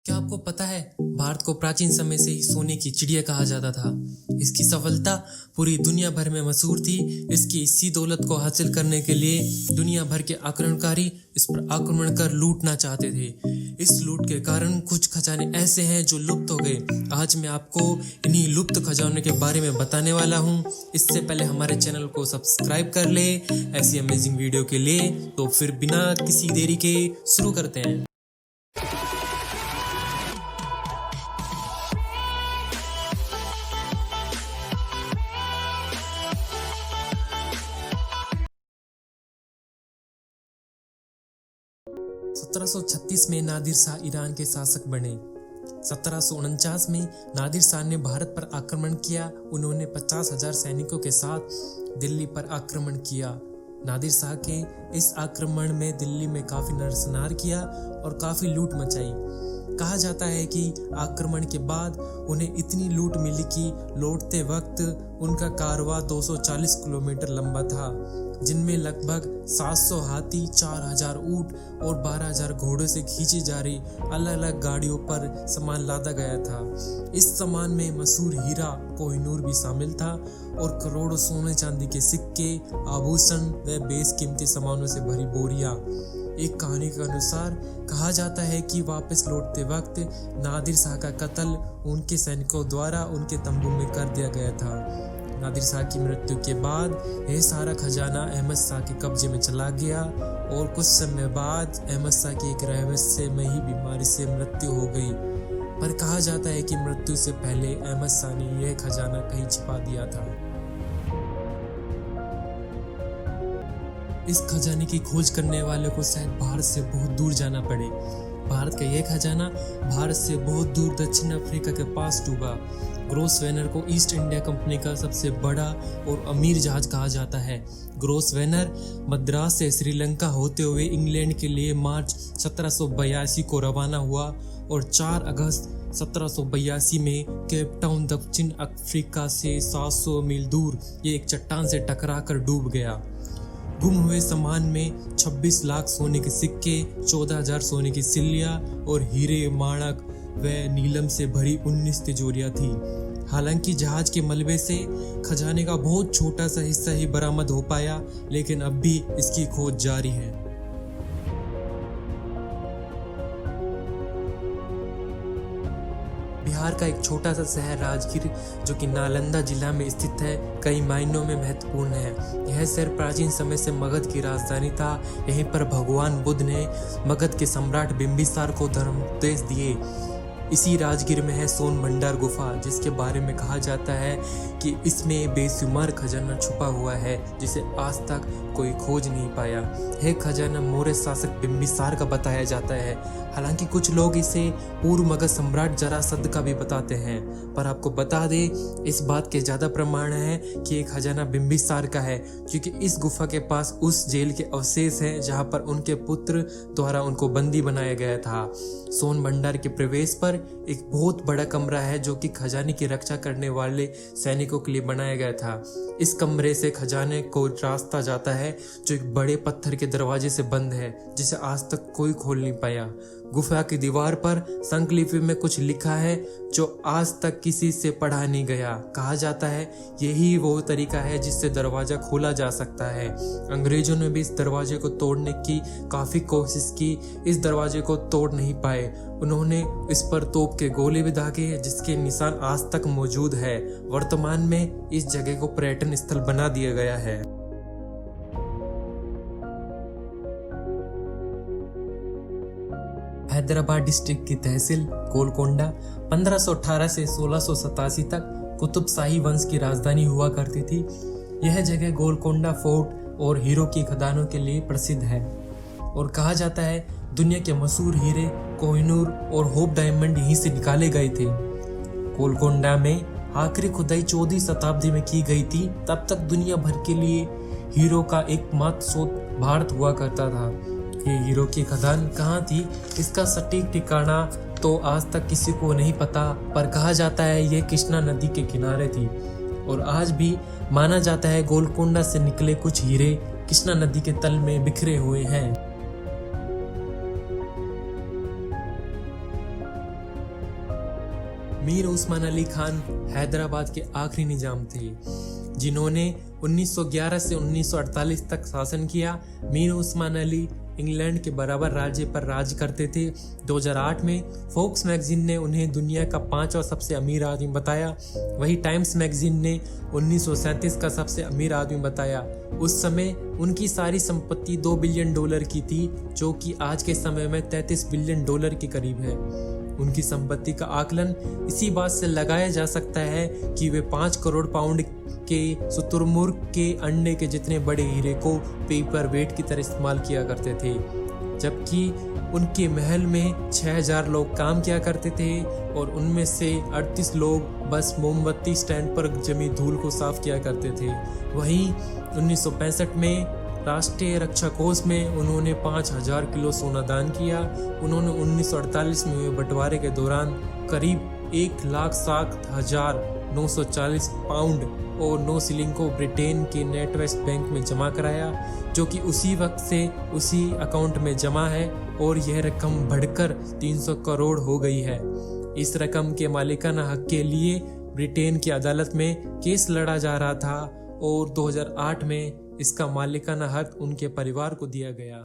क्या आपको पता है भारत को प्राचीन समय से ही सोने की चिड़िया कहा जाता था। इसकी सफलता पूरी दुनिया भर में मशहूर थी। इसकी इसी दौलत को हासिल करने के लिए दुनिया भर के आक्रमणकारी इस पर आक्रमण कर लूटना चाहते थे। इस लूट के कारण कुछ खजाने ऐसे हैं जो लुप्त हो गए। आज मैं आपको इन्हीं लुप्त खजानों के बारे में बताने वाला हूँ। इससे पहले हमारे चैनल को सब्सक्राइब कर ले ऐसी अमेजिंग वीडियो के लिए। तो फिर बिना किसी देरी के शुरू करते हैं। (1736) में नादिर शाह ईरान के शासक बने। 1749 में नादिर शाह ने भारत पर आक्रमण किया। उन्होंने 50,000 सैनिकों के साथ दिल्ली पर आक्रमण किया। नादिर शाह के इस आक्रमण में दिल्ली में काफी नरसंहार किया और काफी लूट मचाई। कहा जाता है कि आक्रमण के बाद उन्हें इतनी लूट मिली कि लौटते वक्त उनका कारवां 240 किलोमीटर लंबा था, जिनमें लगभग 700 हाथी, 4,000 ऊंट और 12,000 घोड़ों से खींची जा रही अलग अलग गाड़ियों पर सामान लादा गया था। इस सामान में मशहूर हीरा कोहिनूर भी शामिल था और करोड़ों सोने चांदी के सिक्के, आभूषण व बेशकीमती सामानों से भरी बोरियां। एक कहानी के अनुसार कहा जाता है कि वापस लौटते वक्त नादिर शाह का कत्ल उनके सैनिकों द्वारा उनके तंबू में कर दिया गया था। नादिर शाह की मृत्यु के बाद यह सारा खजाना अहमद शाह के कब्जे में चला गया और कुछ समय बाद अहमद शाह की एक रहस्यमयी बीमारी से मृत्यु हो गई। पर कहा जाता है कि मृत्यु से पहले अहमद शाह ने यह खजाना कहीं छिपा दिया था। इस खजाने की खोज करने वाले को शायद भारत से बहुत दूर जाना पड़े। भारत का यह खजाना भारत से बहुत दूर दक्षिण अफ्रीका के पास डूबा। ग्रोसवेनर को ईस्ट इंडिया कंपनी का सबसे बड़ा और अमीर जहाज कहा जाता है। ग्रोसवेनर मद्रास से श्रीलंका होते हुए इंग्लैंड के लिए मार्च 1782 को रवाना हुआ और 4 अगस्त 1782 में केप टाउन दक्षिण अफ्रीका से 700 मील दूर ये एक चट्टान से टकराकर डूब गया। गुम हुए सामान में 26 लाख सोने के सिक्के, 14,000 सोने की सिल्लियां और हीरे, माणक व नीलम से भरी 19 तिजोरियां थी। हालांकि जहाज के मलबे से खजाने का बहुत छोटा सा हिस्सा ही बरामद हो पाया, लेकिन अब भी इसकी खोज जारी है। बिहार का एक छोटा सा शहर राजगीर, जो कि नालंदा जिला में स्थित है, कई मायनों में महत्वपूर्ण है। यह शहर प्राचीन समय से मगध की राजधानी था। यहीं पर भगवान बुद्ध ने मगध के सम्राट बिंबिसार को धर्मोपदेश दिए। इसी राजगीर में है सोन भंडार गुफा, जिसके बारे में कहा जाता है कि इसमें बेशुमार खजाना छुपा हुआ है जिसे आज तक कोई खोज नहीं पाया। यह खजाना मौर्य शासक बिंबिसार का बताया जाता है। हालांकि कुछ लोग इसे पूर्व मगध सम्राट जरासंध का भी बताते हैं, पर आपको बता दे इस बात के ज्यादा प्रमाण है कि यह खजाना बिंबिसार का है, क्योंकि इस गुफा के पास उस जेल के अवशेष हैं जहां पर उनके पुत्र द्वारा उनको बंदी बनाया गया था। सोन भंडार के प्रवेश पर एक बहुत बड़ा कमरा है जो कि खजाने की रक्षा करने वाले सैनिकों के लिए बनाया गया था। इस कमरे से खजाने को रास्ता जाता है जो एक बड़े पत्थर के दरवाजे से बंद है, जिसे आज तक कोई खोल नहीं पाया। गुफा की दीवार पर संकलिपि में कुछ लिखा है जो आज तक किसी से पढ़ा नहीं गया। कहा जाता है यही वो तरीका है जिससे दरवाजा खोला जा सकता है। अंग्रेजों ने भी इस दरवाजे को तोड़ने की काफी कोशिश की, इस दरवाजे को तोड़ नहीं पाए। उन्होंने इस पर तोप के गोले भी दागे, जिसके निशान आज तक मौजूद है। वर्तमान में इस जगह को पर्यटन स्थल बना दिया गया है। हैदराबाद डिस्ट्रिक्ट की तहसील गोलकोंडा 1518 से 1687 तक कुतुबशाही वंश की राजधानी हुआ करती थी। यह जगह गोलकोंडा फोर्ट और हीरो की खदानों के लिए प्रसिद्ध है और कहा जाता है दुनिया के मशहूर हीरे कोहिनूर और होप डायमंड यहीं से निकाले गए थे। गोलकोंडा में आखिरी खुदाई 14वीं शताब्दी में की गई थी। तब तक दुनिया भर के लिए हीरो का एकमात्र स्रोत भारत हुआ करता था। ये हीरो की खदान कहाँ थी, इसका सटीक ठिकाना तो आज तक किसी को नहीं पता, पर कहा जाता है ये कृष्णा नदी के किनारे थी और आज भी माना जाता है गोलकोंडा से निकले कुछ हीरे कृष्णा नदी के तल में बिखरे हुए हैं। मीर उस्मान अली खान हैदराबाद के आखिरी निजाम थे जिन्होंने 1911 से 1948 तक शासन किया। मीर उस्मान अली इंग्लैंड के बराबर राज्य पर राज करते थे। 2008 में फोर्ब्स मैगजीन ने उन्हें दुनिया का 5वां सबसे अमीर आदमी बताया। वही टाइम्स मैगजीन ने 1937 का सबसे अमीर आदमी बताया। उस समय उनकी सारी संपत्ति $2 बिलियन की थी, जो कि आज के समय में $33 बिलियन के करीब है। उनकी संपत्ति का आकलन इसी बात से लगाया जा सकता है कि वे 5 करोड़ पाउंड के शुतुरमुर्ग के अंडे के जितने बड़े हीरे को पेपर वेट की तरह इस्तेमाल किया करते थे, जबकि उनके महल में 6000 लोग काम किया करते थे और उनमें से 38 लोग बस मोमबत्ती स्टैंड पर जमी धूल को साफ किया करते थे। वहीं 1965 में राष्ट्रीय रक्षा कोष में उन्होंने 5000 किलो सोना दान किया। उन्होंने 1948 में हुए बंटवारे के दौरान करीब 1,60,940 पाउंड और 9 शिलिंग को ब्रिटेन के नेटवेस्ट बैंक में जमा कराया, जो कि उसी वक्त से उसी अकाउंट में जमा है और यह रकम बढ़कर 300 करोड़ हो गई है। इस रकम के मालिकाना हक के लिए ब्रिटेन की अदालत में केस लड़ा जा रहा था और 2008 में इसका मालिकाना हक उनके परिवार को दिया गया।